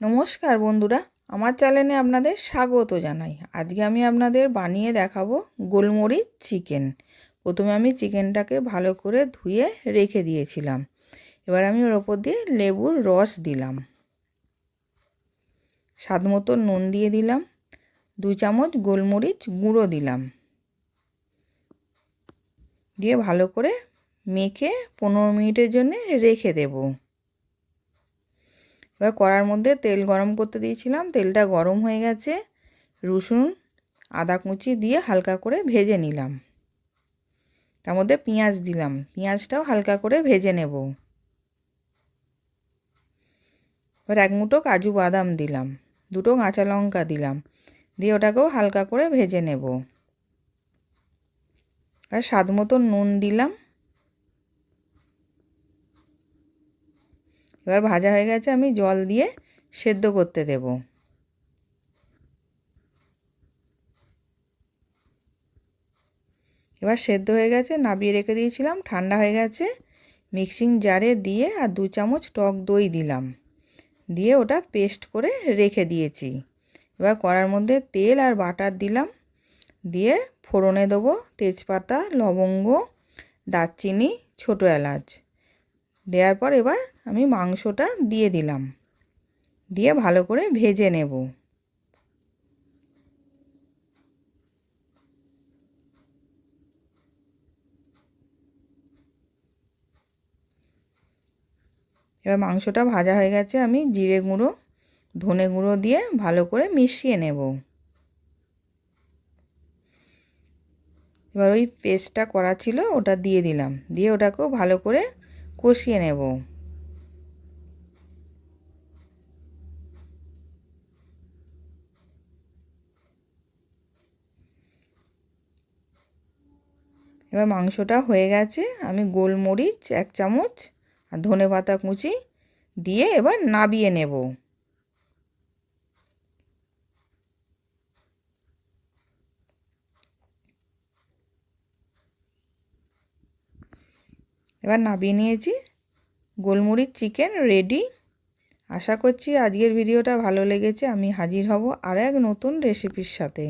নমস্কার বন্ধুরা, আমার চ্যানেলে আপনাদের স্বাগত জানাই। আজকে আমি আপনাদের বানিয়ে দেখাবো গোলমরিচ চিকেন। প্রথমে আমি চিকেনটাকে ভালো করে ধুয়ে রেখে দিয়েছিলাম। এবার আমি ওর ওপর দিয়ে লেবুর রস দিলাম, স্বাদ মতো নুন দিয়ে দিলাম, 2 চামচ গোলমরিচ গুঁড়ো দিলাম, দিয়ে ভালো করে মেখে 15 মিনিটের জন্য রেখে দেবো। এবার কড়ার মধ্যে তেল গরম করতে দিয়েছিলাম, তেলটা গরম হয়ে গেছে। রসুন আদা কুচি দিয়ে হালকা করে ভেজে নিলাম। তার মধ্যে পেঁয়াজ দিলাম, পেঁয়াজটাও হালকা করে ভেজে নেব। এবার 1 মুঠো কাজু বাদাম দিলাম, 2টো কাঁচা লঙ্কা দিলাম, দিয়ে ওটাকেও হালকা করে ভেজে নেব। আর স্বাদ মতো নুন দিলাম। এবার ভাজা হয়ে গেছে, আমি জল দিয়ে সেদ্ধ করতে দেব। এবার সেদ্ধ হয়ে গেছে, নামিয়ে রেখে দিয়েছিলাম, ঠান্ডা হয়ে গেছে। মিক্সিং জারে দিয়ে আর 2 চামচ টক দই দিলাম, দিয়ে ওটা পেস্ট করে রেখে দিয়েছি। এবার কড়ার মধ্যে তেল আর বাটার দিলাম, দিয়ে ফোড়নে দেবো তেজপাতা, লবঙ্গ, দারচিনি, ছোটো এলাচ। দেওয়ার পর এবার আমি মাংসটা দিয়ে দিলাম, দিয়ে ভালো করে ভেজে নেব। এবার মাংসটা ভাজা হয়ে গেছে, আমি জিরে গুঁড়ো, ধনে গুঁড়ো দিয়ে ভালো করে মিশিয়ে নেব। এবার ওই পেস্টটা করা ছিল ওটা দিয়ে দিলাম, দিয়ে ওটাকেও ভালো করে কষিয়ে নেব। এবার মাংসটা হয়ে গেছে, আমি গোলমরিচ 1 চামচ আর ধনেপাতা কুচি দিয়ে এবার নাবিয়ে নেব। এবার নাবিয়ে নিয়েছি, গোলমরিচ চিকেন রেডি। আশা করছি আজকের ভিডিওটা ভালো লেগেছে। আমি হাজির হব আর এক নতুন রেসিপির সাথে।